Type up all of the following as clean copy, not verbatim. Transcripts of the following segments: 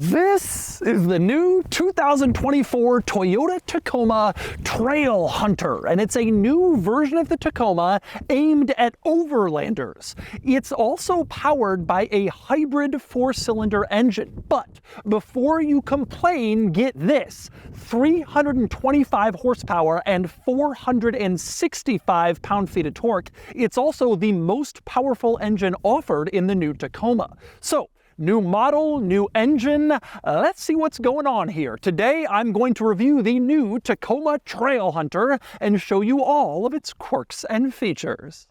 This is the new 2024 Toyota Tacoma Trailhunter, and it's a new version of the Tacoma aimed at overlanders. It's also powered by a hybrid four-cylinder engine, but before you complain, get this: 325 horsepower and 465 pound-feet of torque. It's also the most powerful engine offered in the new Tacoma. So, new model, new engine. Let's see what's going on here. Today, I'm going to review the new Tacoma Trailhunter and show you all of its quirks and features.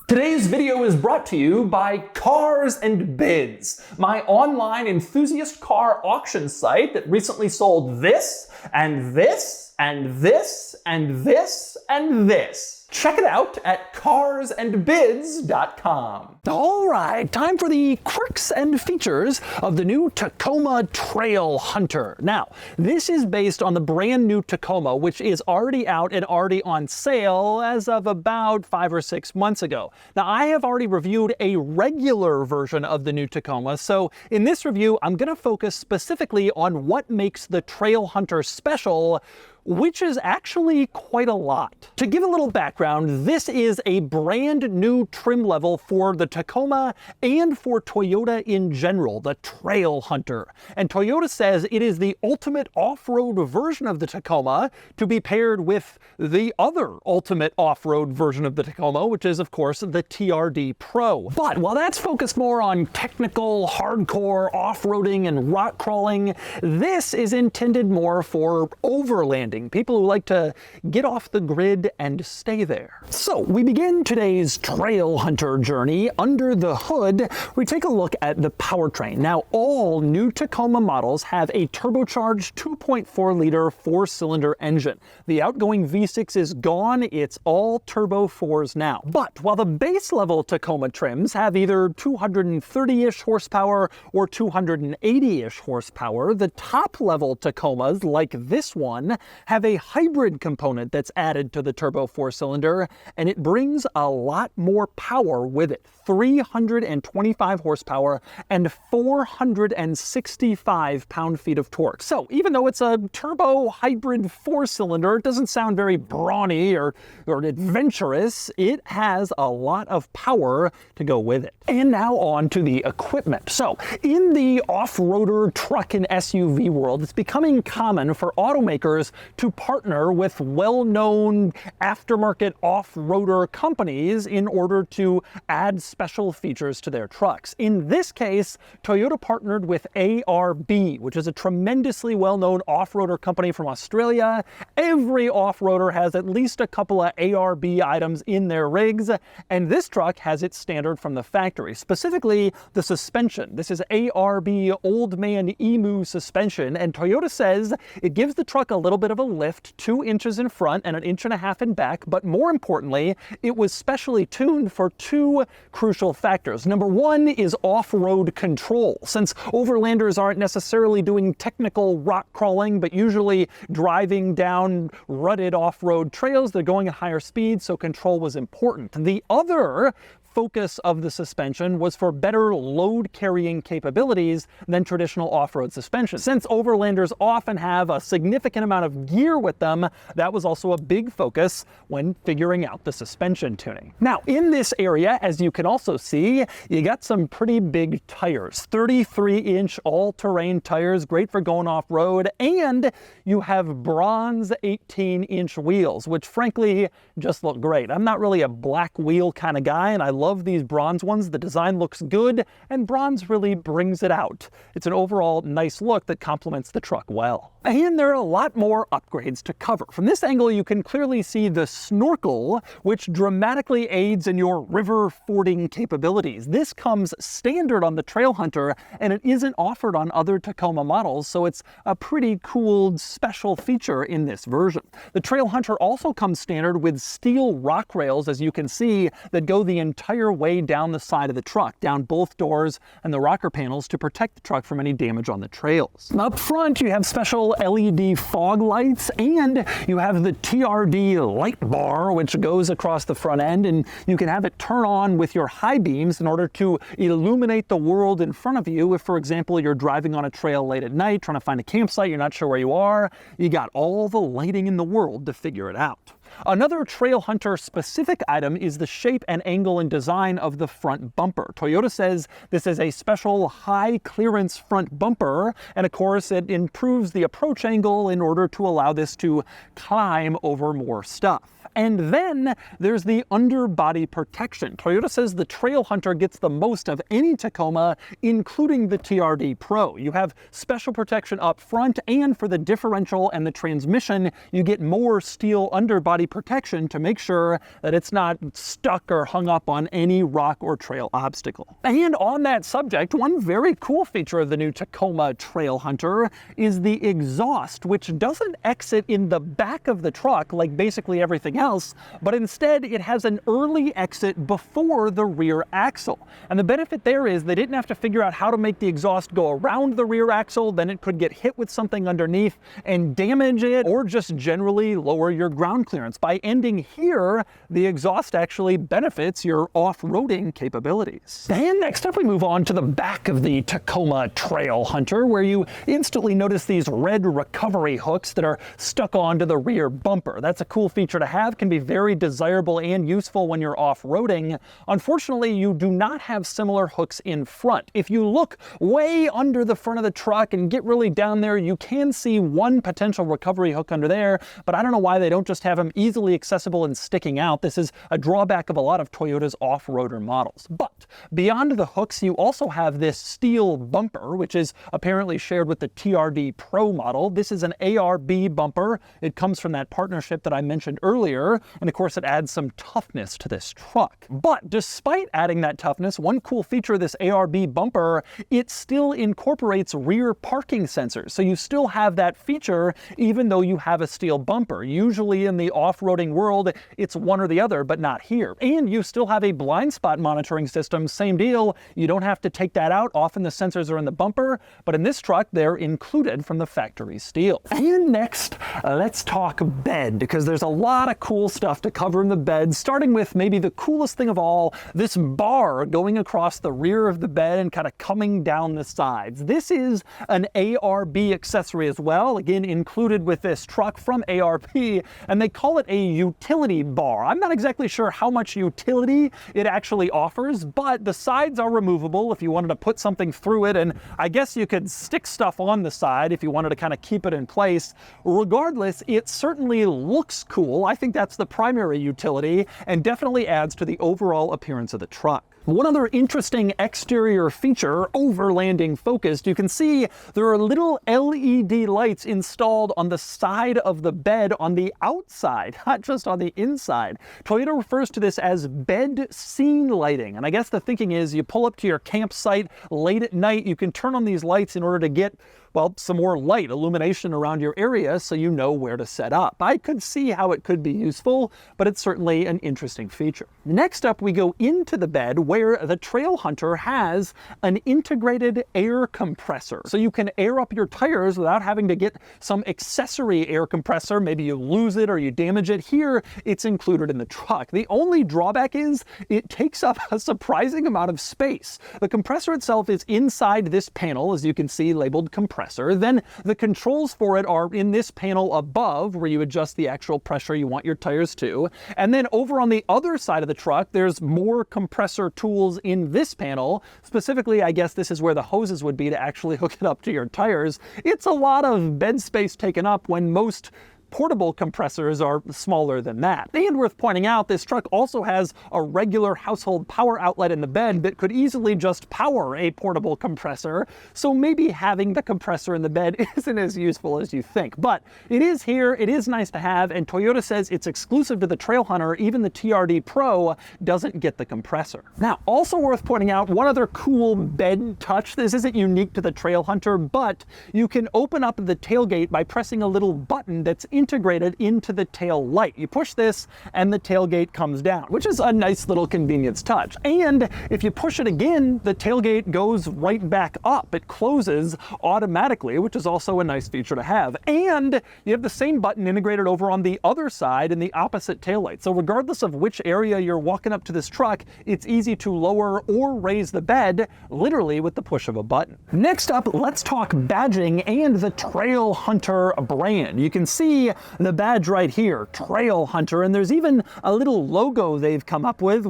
Today's video is brought to you by Cars and Bids, my online enthusiast car auction site that recently sold this, and this, and this, and this, and this. Check it out at carsandbids.com. All right, time for the quirks and features of the new Tacoma Trailhunter. Now, this is based on the brand new Tacoma, which is already out and already on sale as of about 5 or 6 months ago. Now, I have already reviewed a regular version of the new Tacoma, so in this review, I'm going to focus specifically on what makes the Trailhunter special, which is actually quite a lot. To give a little background, this is a brand new trim level for the Tacoma and for Toyota in general, the Trailhunter. And Toyota says it is the ultimate off-road version of the Tacoma to be paired with the other ultimate off-road version of the Tacoma, which is of course the TRD Pro. But while that's focused more on technical, hardcore off-roading and rock crawling, this is intended more for overlanding. People who like to get off the grid and stay there. So we begin today's Trailhunter journey. Under the hood, we take a look at the powertrain. Now, all new Tacoma models have a turbocharged 2.4-liter four-cylinder engine. The outgoing V6 is gone. It's all turbo 4s now. But while the base level Tacoma trims have either 230-ish horsepower or 280-ish horsepower, the top level Tacomas, like this one, have a hybrid component that's added to the turbo four-cylinder, and it brings a lot more power with it. 325 horsepower and 465 pound-feet of torque. So even though it's a turbo hybrid four-cylinder, it doesn't sound very brawny or adventurous. It has a lot of power to go with it. And now on to the equipment. So in the off-roader truck and SUV world, it's becoming common for automakers to partner with well-known aftermarket off-roader companies in order to add special features to their trucks. In this case, Toyota partnered with ARB, which is a tremendously well-known off-roader company from Australia. Every off-roader has at least a couple of ARB items in their rigs, and this truck has its standard from the factory, specifically the suspension. This is ARB Old Man Emu suspension, and Toyota says it gives the truck a little bit of a lift, 2 inches in front and 1.5 inches in back, but more importantly, it was specially tuned for 2 crucial factors. Number 1 is off-road control. Since overlanders aren't necessarily doing technical rock crawling, but usually driving down rutted off-road trails, they're going at higher speeds, so control was important. The other focus of the suspension was for better load carrying capabilities than traditional off-road suspension. Since overlanders often have a significant amount of gear with them, that was also a big focus when figuring out the suspension tuning. Now, in this area, as you can also see, you got some pretty big tires. 33-inch all-terrain tires, great for going off-road, and you have bronze 18-inch wheels, which frankly just look great. I'm not really a black wheel kind of guy, and I love these bronze ones. The design looks good, and bronze really brings it out. It's an overall nice look that complements the truck well. And there are a lot more upgrades to cover. From this angle, you can clearly see the Snorkel, which dramatically aids in your river fording capabilities. This comes standard on the Trailhunter, and it isn't offered on other Tacoma models, so it's a pretty cool special feature in this version. The Trailhunter also comes standard with steel rock rails, as you can see, that go the entire entire way down the side of the truck, down both doors and the rocker panels to protect the truck from any damage on the trails. Up front, you have special LED fog lights, and you have the TRD light bar, which goes across the front end, and you can have it turn on with your high beams in order to illuminate the world in front of you. If, for example, you're driving on a trail late at night, trying to find a campsite, you're not sure where you are, you got all the lighting in the world to figure it out. Another Trailhunter specific item is the shape and angle and design of the front bumper. Toyota says this is a special high clearance front bumper, and of course it improves the approach angle in order to allow this to climb over more stuff. And then there's the underbody protection. Toyota says the Trailhunter gets the most of any Tacoma, including the TRD Pro. You have special protection up front, and for the differential and the transmission, you get more steel underbody protection to make sure that it's not stuck or hung up on any rock or trail obstacle. And on that subject, one very cool feature of the new Tacoma Trailhunter is the exhaust, which doesn't exit in the back of the truck like basically everything else, but instead it has an early exit before the rear axle. And the benefit there is they didn't have to figure out how to make the exhaust go around the rear axle, then it could get hit with something underneath and damage it, or just generally lower your ground clearance. By ending here, the exhaust actually benefits your off-roading capabilities. And next up we move on to the back of the Tacoma Trailhunter, where you instantly notice these red recovery hooks that are stuck onto the rear bumper. That's a cool feature to have, can be very desirable and useful when you're off-roading. Unfortunately, you do not have similar hooks in front. If you look way under the front of the truck and get really down there, you can see one potential recovery hook under there, but I don't know why they don't just have them easily accessible and sticking out. This is a drawback of a lot of Toyota's off-roader models. But beyond the hooks, you also have this steel bumper, which is apparently shared with the TRD Pro model. This is an ARB bumper. It comes from that partnership that I mentioned earlier, and of course it adds some toughness to this truck. But despite adding that toughness, one cool feature of this ARB bumper, it still incorporates rear parking sensors. So you still have that feature even though you have a steel bumper. Usually in the off-roading world, it's one or the other, but not here. And you still have a blind spot monitoring system, same deal. You don't have to take that out. Often the sensors are in the bumper, but in this truck, they're included from the factory steel. And next, let's talk bed, because there's a lot of cool stuff to cover in the bed, starting with maybe the coolest thing of all, this bar going across the rear of the bed and kind of coming down the sides. This is an ARB accessory as well, again included with this truck from ARB, and they call it a utility bar. I'm not exactly sure how much utility it actually offers, but the sides are removable if you wanted to put something through it, and I guess you could stick stuff on the side if you wanted to kind of keep it in place. Regardless, it certainly looks cool. I think that's the primary utility and definitely adds to the overall appearance of the truck. One other interesting exterior feature, overlanding focused, you can see there are little LED lights installed on the side of the bed on the outside, not just on the inside. Toyota refers to this as bed scene lighting, and I guess the thinking is you pull up to your campsite late at night, you can turn on these lights in order to get, well, some more light illumination around your area so you know where to set up. I could see how it could be useful, but it's certainly an interesting feature. Next up, we go into the bed where the Trailhunter has an integrated air compressor. So you can air up your tires without having to get some accessory air compressor. Maybe you lose it or you damage it. Here, it's included in the truck. The only drawback is it takes up a surprising amount of space. The compressor itself is inside this panel, as you can see, labeled compressor. Then the controls for it are in this panel above, where you adjust the actual pressure you want your tires to. And then over on the other side of the truck, there's more compressor tools in this panel. Specifically, I guess this is where the hoses would be to actually hook it up to your tires. It's a lot of bed space taken up when most portable compressors are smaller than that. And worth pointing out, this truck also has a regular household power outlet in the bed that could easily just power a portable compressor, so maybe having the compressor in the bed isn't as useful as you think. But it is here, it is nice to have, and Toyota says it's exclusive to the Trailhunter. Even the TRD Pro doesn't get the compressor. Now, also worth pointing out, one other cool bed touch. This isn't unique to the Trailhunter, but you can open up the tailgate by pressing a little button that's integrated into the tail light. You push this and the tailgate comes down, which is a nice little convenience touch. And if you push it again, the tailgate goes right back up. It closes automatically, which is also a nice feature to have. And you have the same button integrated over on the other side in the opposite taillight. So regardless of which area you're walking up to this truck, it's easy to lower or raise the bed, literally with the push of a button. Next up, let's talk badging and the Trailhunter brand. You can see the badge right here, Trailhunter, and there's even a little logo they've come up with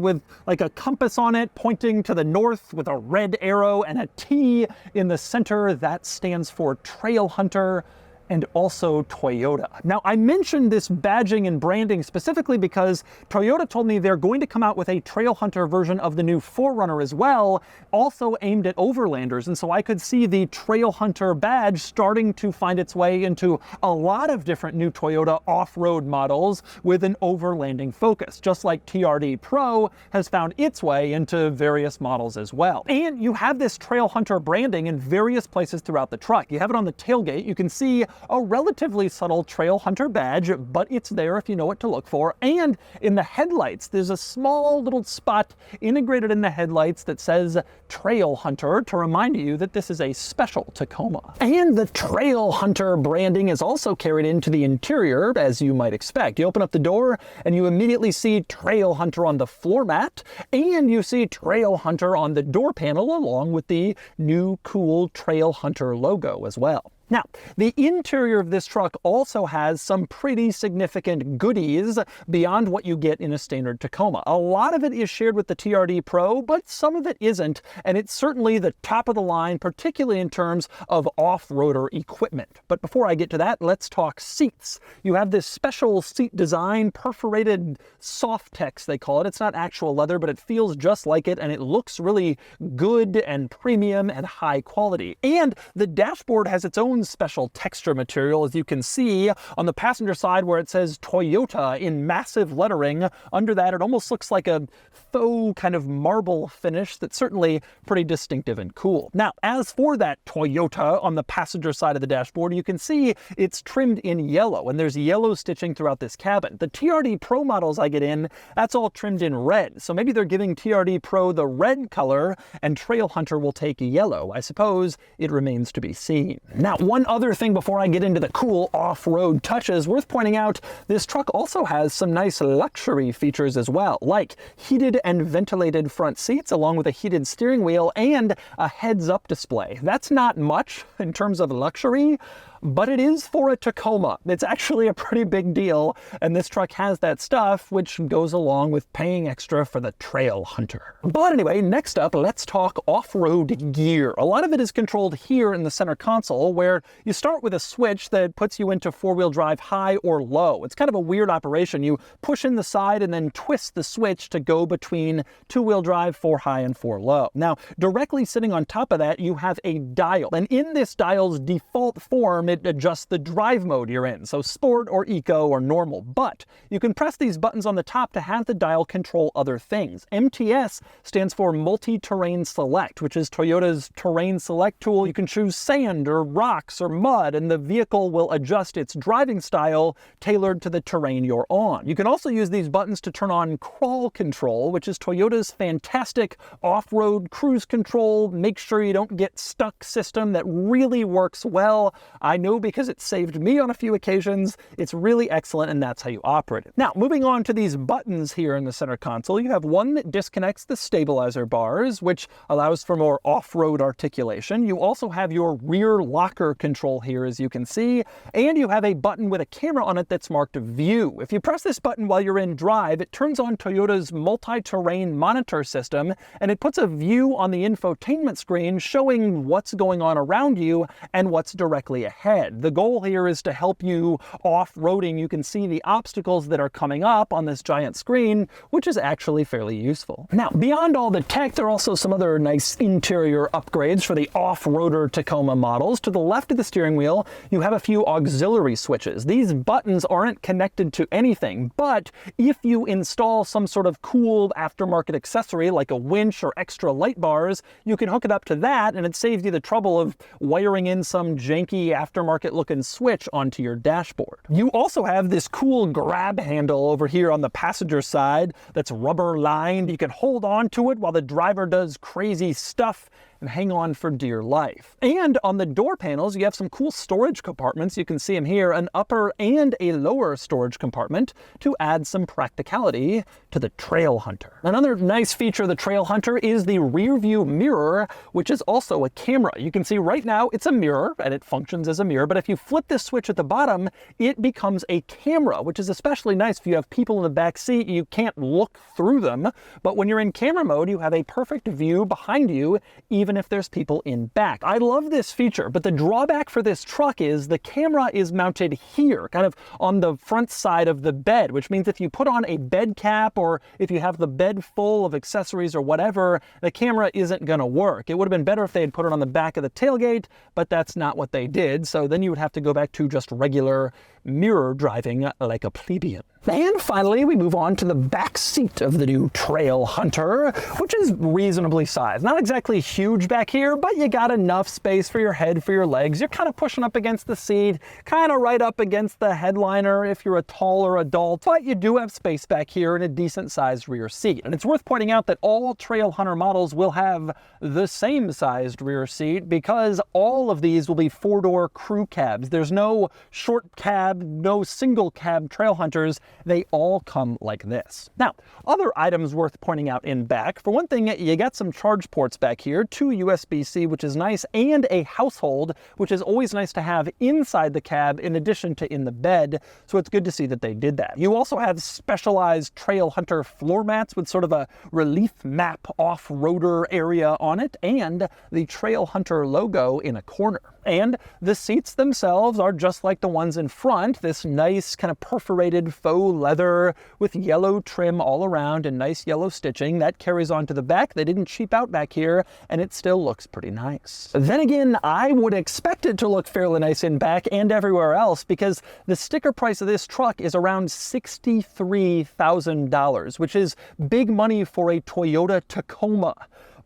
like a compass on it pointing to the north with a red arrow and a T in the center. That stands for Trailhunter and also Toyota. Now, I mentioned this badging and branding specifically because Toyota told me they're going to come out with a Trailhunter version of the new 4Runner as well, also aimed at overlanders, and so I could see the Trailhunter badge starting to find its way into a lot of different new Toyota off-road models with an overlanding focus, just like TRD Pro has found its way into various models as well. And you have this Trailhunter branding in various places throughout the truck. You have it on the tailgate. You can see a relatively subtle Trailhunter badge, but it's there if you know what to look for. And in the headlights, there's a small little spot integrated in the headlights that says Trailhunter to remind you that this is a special Tacoma. And the Trailhunter branding is also carried into the interior, as you might expect. You open up the door and you immediately see Trailhunter on the floor mat, and you see Trailhunter on the door panel along with the new cool Trailhunter logo as well. Now, the interior of this truck also has some pretty significant goodies beyond what you get in a standard Tacoma. A lot of it is shared with the TRD Pro, but some of it isn't, and it's certainly the top of the line, particularly in terms of off-roader equipment. But before I get to that, let's talk seats. You have this special seat design, perforated Softex, they call it. It's not actual leather, but it feels just like it, and it looks really good and premium and high quality. And the dashboard has its own special texture material, as you can see on the passenger side where it says Toyota in massive lettering. Under that, it almost looks like a faux kind of marble finish that's certainly pretty distinctive and cool. Now, as for that Toyota on the passenger side of the dashboard, you can see it's trimmed in yellow, and there's yellow stitching throughout this cabin. The TRD Pro models I get in, that's all trimmed in red. So maybe they're giving TRD Pro the red color and Trailhunter will take yellow. I suppose it remains to be seen. Now, one other thing before I get into the cool off-road touches worth pointing out, this truck also has some nice luxury features as well, like heated and ventilated front seats along with a heated steering wheel and a heads-up display. That's not much in terms of luxury, but it is for a Tacoma. It's actually a pretty big deal, and this truck has that stuff, which goes along with paying extra for the Trailhunter. But anyway, next up, let's talk off-road gear. A lot of it is controlled here in the center console, where you start with a switch that puts you into four-wheel drive high or low. It's kind of a weird operation. You push in the side and then twist the switch to go between two-wheel drive, 4 high and 4 low. Now, directly sitting on top of that, you have a dial, and in this dial's default form, it adjusts the drive mode you're in, so sport or eco or normal. But you can press these buttons on the top to have the dial control other things. MTS stands for Multi-Terrain Select, which is Toyota's terrain select tool. You can choose sand or rocks or mud, and the vehicle will adjust its driving style tailored to the terrain you're on. You can also use these buttons to turn on crawl control, which is Toyota's fantastic off-road cruise control, make sure you don't get stuck system that really works well. I know because it saved me on a few occasions. It's really excellent, and that's how you operate it. Now, moving on to these buttons here in the center console, you have one that disconnects the stabilizer bars, which allows for more off-road articulation. You also have your rear locker control here, as you can see, and you have a button with a camera on it that's marked View. If you press this button while you're in drive, it turns on Toyota's multi-terrain monitor system, and it puts a view on the infotainment screen showing what's going on around you and what's directly ahead. The goal here is to help you off-roading. You can see the obstacles that are coming up on this giant screen, which is actually fairly useful. Now, beyond all the tech, there are also some other nice interior upgrades for the off-roader Tacoma models. To the left of the steering wheel, you have a few auxiliary switches. These buttons aren't connected to anything, but if you install some sort of cool aftermarket accessory like a winch or extra light bars, you can hook it up to that, and it saves you the trouble of wiring in some janky aftermarket aftermarket looking switch onto your dashboard. You also have this cool grab handle over here on the passenger side that's rubber lined. You can hold on to it while the driver does crazy stuff and hang on for dear life. And on the door panels, you have some cool storage compartments. You can see them here, an upper and a lower storage compartment to add some practicality to the Trailhunter. Another nice feature of the Trailhunter is the rear view mirror, which is also a camera. You can see right now it's a mirror and it functions as a mirror, but if you flip this switch at the bottom, it becomes a camera, which is especially nice if you have people in the back seat. You can't look through them, but when you're in camera mode, you have a perfect view behind you, even if there's people in back. I love this feature, but the drawback for this truck is the camera is mounted here, kind of on the front side of the bed, which means if you put on a bed cap or if you have the bed full of accessories or whatever, the camera isn't gonna work. It would have been better if they had put it on the back of the tailgate, but that's not what they did. So then you would have to go back to just regular mirror driving like a plebeian. And finally, we move on to the back seat of the new Trailhunter, which is reasonably sized. Not exactly huge back here, but you got enough space for your head, for your legs. You're kind of pushing up against the seat, kind of right up against the headliner if you're a taller adult, but you do have space back here and a decent sized rear seat. And it's worth pointing out that all Trailhunter models will have the same sized rear seat because all of these will be 4-door crew cabs. There's no short cab, no single cab Trailhunters. They all come like this. Now, other items worth pointing out in back. For one thing, you got some charge ports back here, 2 USB-C, which is nice, and a household, which is always nice to have inside the cab in addition to in the bed. So it's good to see that they did that. You also have specialized Trailhunter floor mats with sort of a relief map off-roader area on it, and the Trailhunter logo in a corner. And the seats themselves are just like the ones in front, this nice kind of perforated faux leather with yellow trim all around and nice yellow stitching. That carries on to the back. They didn't cheap out back here, and it still looks pretty nice. Then again, I would expect it to look fairly nice in back and everywhere else because the sticker price of this truck is around $63,000, which is big money for a Toyota Tacoma.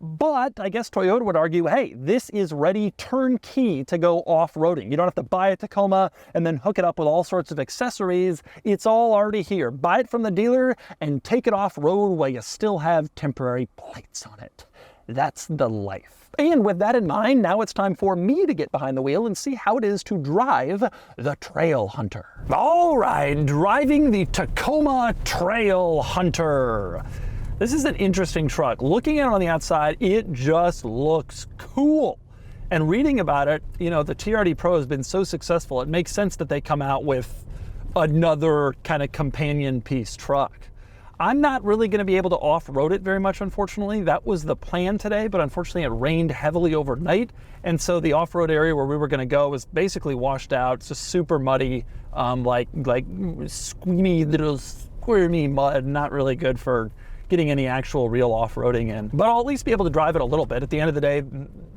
But I guess Toyota would argue, hey, this is ready turnkey to go off-roading. You don't have to buy a Tacoma and then hook it up with all sorts of accessories. It's all already here. Buy it from the dealer and take it off-road while you still have temporary plates on it. That's the life. And with that in mind, now it's time for me to get behind the wheel and see how it is to drive the Trailhunter. All right, driving the Tacoma Trailhunter. This is an interesting truck. Looking at it on the outside, it just looks cool. And reading about it, you know, the TRD Pro has been so successful, it makes sense that they come out with another kind of companion piece truck. I'm not really going to be able to off-road it very much, unfortunately. That was the plan today, but unfortunately it rained heavily overnight. And so the off-road area where we were going to go was basically washed out. It's just super muddy, like squeamy little squirmy mud, not really good for getting any actual real off-roading in. But I'll at least be able to drive it a little bit. At the end of the day,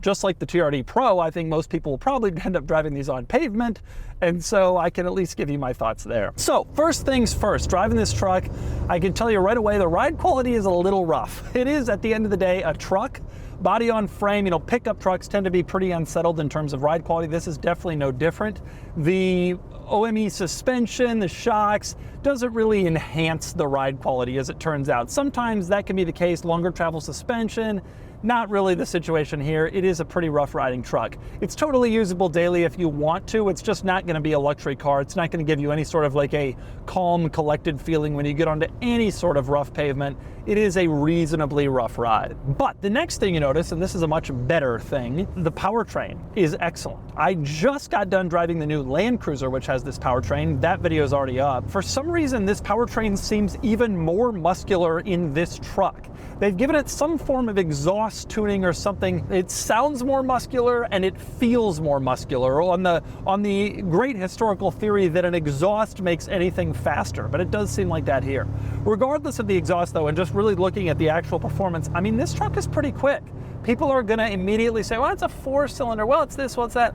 just like the TRD Pro, I think most people will probably end up driving these on pavement, and so I can at least give you my thoughts there. So first things first, driving this truck, I can tell you right away, the ride quality is a little rough. It is, at the end of the day, a truck. Body on frame, you know, pickup trucks tend to be pretty unsettled in terms of ride quality. This is definitely no different. The OME suspension, the shocks, doesn't really enhance the ride quality as it turns out. Sometimes that can be the case, longer travel suspension, not really the situation here. It is a pretty rough riding truck. It's totally usable daily if you want to. It's just not gonna be a luxury car. It's not gonna give you any sort of like a calm, collected feeling when you get onto any sort of rough pavement. It is a reasonably rough ride. But the next thing you notice, and this is a much better thing, the powertrain is excellent. I just got done driving the new Land Cruiser, which has this powertrain. That video is already up. For some reason, this powertrain seems even more muscular in this truck. They've given it some form of exhaust tuning or something. It sounds more muscular and it feels more muscular on the great historical theory that an exhaust makes anything faster, but it does seem like that here. Regardless of the exhaust though, and just really looking at the actual performance, I mean, this truck is pretty quick. People are gonna immediately say, well, it's a 4-cylinder, well, it's this, well, it's that.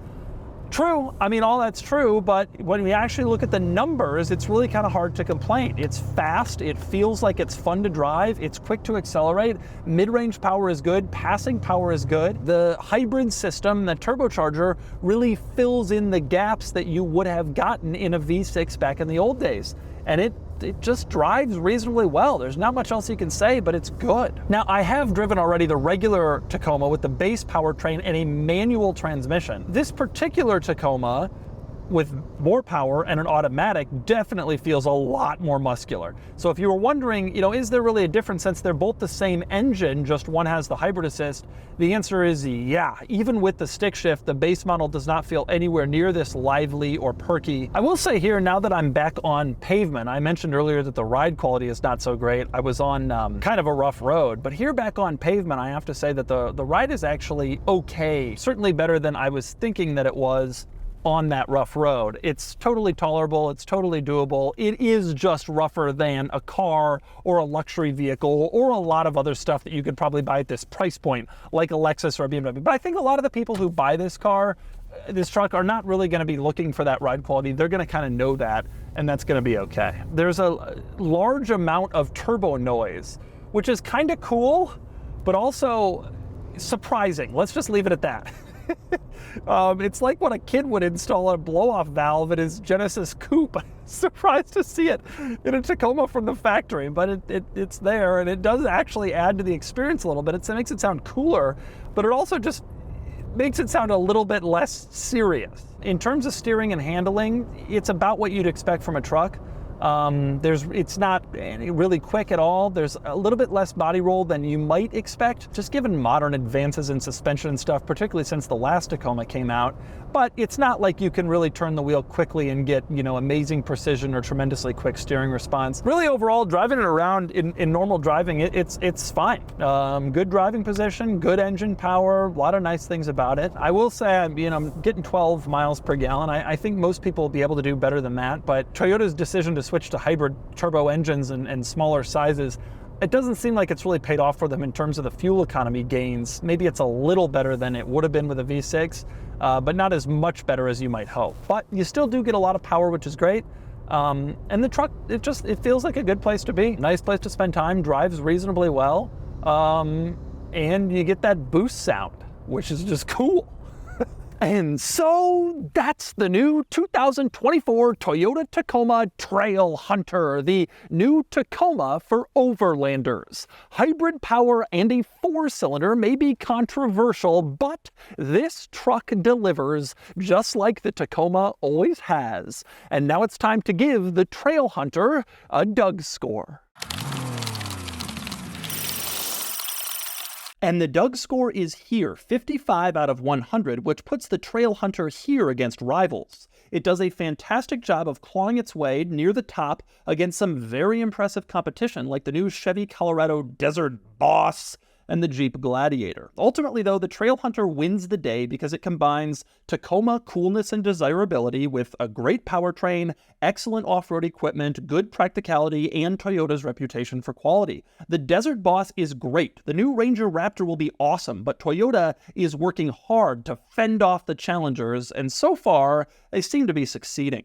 True, I mean, all that's true, but when we actually look at the numbers, it's really kind of hard to complain. It's fast, it feels like it's fun to drive, it's quick to accelerate, mid-range power is good, passing power is good. The hybrid system, the turbocharger, really fills in the gaps that you would have gotten in a V6 back in the old days. And it just drives reasonably well. There's not much else you can say, but it's good. Now, I have driven already the regular Tacoma with the base powertrain and a manual transmission. This particular Tacoma with more power and an automatic definitely feels a lot more muscular. So if you were wondering, is there really a difference since they're both the same engine, just one has the hybrid assist? The answer is yeah. Even with the stick shift, the base model does not feel anywhere near this lively or perky. I will say here, now that I'm back on pavement, I mentioned earlier that the ride quality is not so great. I was on kind of a rough road, but here back on pavement, I have to say that the ride is actually okay. Certainly better than I was thinking that it was on that rough road. It's totally tolerable, it's totally doable. It is just rougher than a car or a luxury vehicle or a lot of other stuff that you could probably buy at this price point, like a Lexus or a BMW. But I think a lot of the people who buy this truck are not really gonna be looking for that ride quality. They're gonna kind of know that, and that's gonna be okay. There's a large amount of turbo noise, which is kind of cool, but also surprising. Let's just leave it at that. It's like when a kid would install a blow-off valve in his Genesis coupe. Surprised to see it in a Tacoma from the factory, but it's there, and it does actually add to the experience a little bit. It makes it sound cooler, but it also just makes it sound a little bit less serious. In terms of steering and handling, it's about what you'd expect from a truck. It's not really quick at all. There's a little bit less body roll than you might expect, just given modern advances in suspension and stuff, particularly since the last Tacoma came out. But it's not like you can really turn the wheel quickly and get, amazing precision or tremendously quick steering response. Really, overall, driving it around in normal driving, it's fine. Good driving position, good engine power, a lot of nice things about it. I will say, I'm getting 12 miles per gallon. I think most people will be able to do better than that, but Toyota's decision to switch to hybrid turbo engines and smaller sizes, it doesn't seem like it's really paid off for them in terms of the fuel economy gains. Maybe it's a little better than it would have been with a V6, but not as much better as you might hope. But you still do get a lot of power, which is great. And the truck, it feels like a good place to be. Nice place to spend time, drives reasonably well, and you get that boost sound, which is just cool. And so that's the new 2024 Toyota Tacoma Trailhunter, the new Tacoma for overlanders. Hybrid power and a 4-cylinder may be controversial, but this truck delivers just like the Tacoma always has. And now it's time to give the Trailhunter a DougScore. And the DougScore is here, 55 out of 100, which puts the Trailhunter here against rivals. It does a fantastic job of clawing its way near the top against some very impressive competition, like the new Chevy Colorado Desert Boss and the Jeep Gladiator. Ultimately, though, the Trailhunter wins the day because it combines Tacoma coolness and desirability with a great powertrain, excellent off-road equipment, good practicality, and Toyota's reputation for quality. The Desert Boss is great. The new Ranger Raptor will be awesome, but Toyota is working hard to fend off the challengers, and so far, they seem to be succeeding.